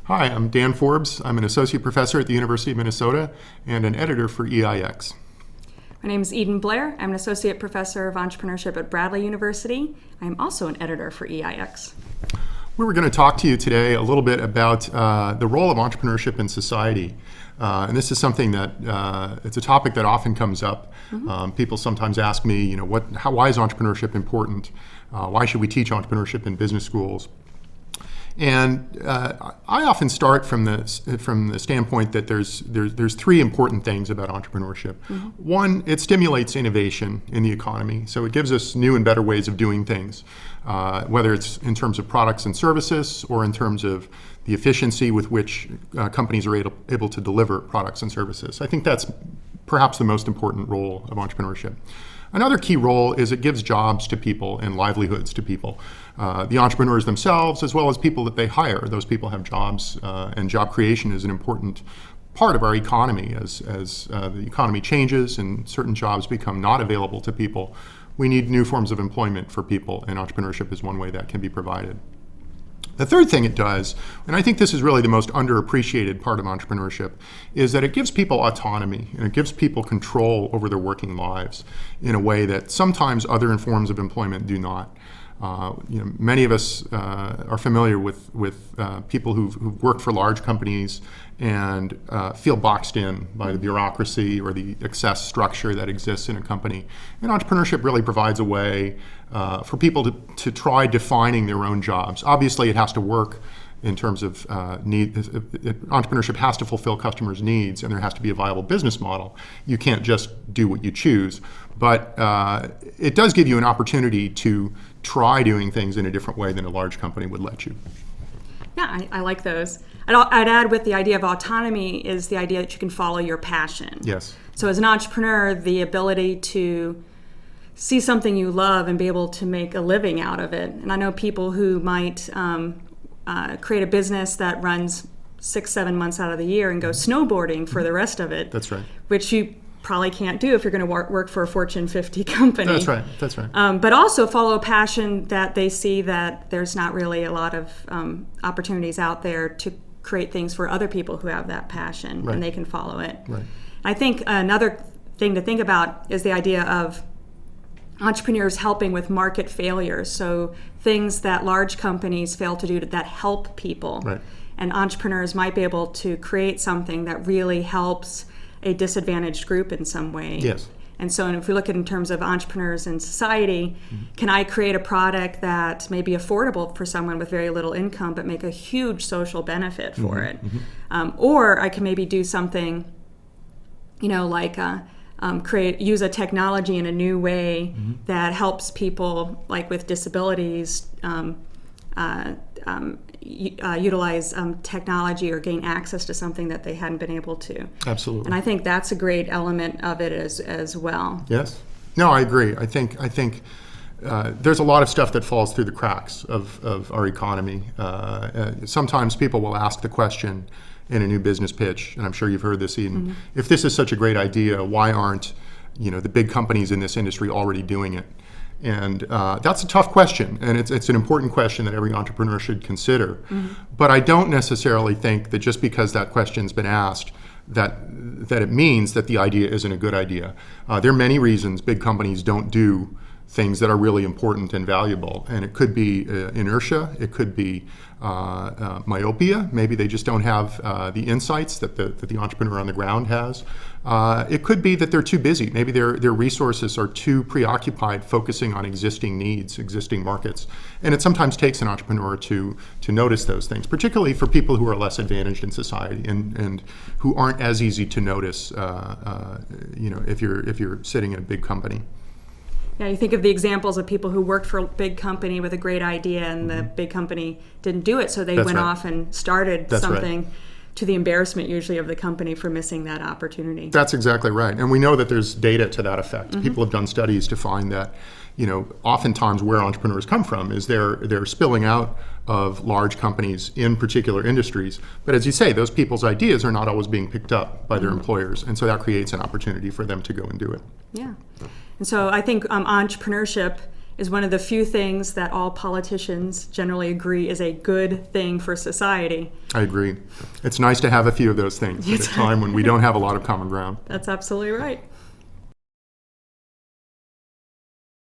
Hi, I'm Dan Forbes. I'm an associate professor at the University of Minnesota and an editor for EIX. My name is Eden Blair. I'm an associate professor of entrepreneurship at Bradley University. I am also an editor for EIX. We were going to talk to you today a little bit about the role of entrepreneurship in society. And this is something that it's a topic that often comes up. People sometimes ask me, why is entrepreneurship important? Why should we teach entrepreneurship in business schools? And I often start from the standpoint that there's three important things about entrepreneurship. One, it stimulates innovation in the economy, so it gives us new and better ways of doing things, whether it's in terms of products and services or in terms of the efficiency with which companies are able to deliver products and services. I think that's perhaps the most important role of entrepreneurship. Another key role is it gives jobs to people and livelihoods to people. The entrepreneurs themselves, as well as people that they hire. Those people have jobs, and job creation is an important part of our economy. As the economy changes and certain jobs become not available to people, we need new forms of employment for people, and entrepreneurship is one way that can be provided. The third thing it does, and I think this is really the most underappreciated part of entrepreneurship, is that it gives people autonomy and it gives people control over their working lives in a way that sometimes other forms of employment do not. Many of us are familiar with people who've worked for large companies and feel boxed in by the bureaucracy or the excess structure that exists in a company. And entrepreneurship really provides a way for people to try defining their own jobs. Obviously, it has to work in terms of entrepreneurship has to fulfill customers' needs, and there has to be a viable business model. You can't just do what you choose. But it does give you an opportunity to try doing things in a different way than a large company would let you. Yeah, I like those. I'd add with the idea of autonomy is the idea that you can follow your passion. Yes. So as an entrepreneur, the ability to see something you love and be able to make a living out of it. And I know people who might create a business that runs 6-7 months out of the year and go snowboarding for the rest of it. That's right. Which you probably can't do if you're going to work for a Fortune 50 company. That's right. But also follow a passion that they see that there's not really a lot of opportunities out there to create things for other people who have that passion, and they can follow it. Right. I think another thing to think about is the idea of entrepreneurs helping with market failures. So things that large companies fail to do that help people. Right. And entrepreneurs might be able to create something that really helps a disadvantaged group in some way. Yes. And so if we look at in terms of entrepreneurs in society, can I create a product that may be affordable for someone with very little income but make a huge social benefit for it? Or I can maybe do something, like use a technology in a new way that helps people like with disabilities utilize technology or gain access to something that they hadn't been able to. Absolutely. And I think that's a great element of it as well. Yes. No, I agree. I think there's a lot of stuff that falls through the cracks of our economy. Sometimes people will ask the question in a new business pitch, and I'm sure you've heard this, Eden, if this is such a great idea, why aren't the big companies in this industry already doing it? And that's a tough question, and it's an important question that every entrepreneur should consider. But I don't necessarily think that just because that question's been asked that it means that the idea isn't a good idea. There are many reasons big companies don't do things that are really important and valuable. And it could be inertia, it could be myopia. Maybe they just don't have the insights that the entrepreneur on the ground has. It could be that they're too busy. Maybe their resources are too preoccupied focusing on existing needs, existing markets. And it sometimes takes an entrepreneur to notice those things, particularly for people who are less advantaged in society and who aren't as easy to notice if you're sitting in a big company. Yeah, you think of the examples of people who worked for a big company with a great idea and the big company didn't do it, so they went off and started something to the embarrassment usually of the company for missing that opportunity. That's exactly right. And we know that there's data to that effect. People have done studies to find that, oftentimes where entrepreneurs come from is they're spilling out of large companies in particular industries. But as you say, those people's ideas are not always being picked up by their employers. And so that creates an opportunity for them to go and do it. Yeah. And so I think entrepreneurship is one of the few things that all politicians generally agree is a good thing for society. I agree. It's nice to have a few of those things at a time when we don't have a lot of common ground. That's absolutely right.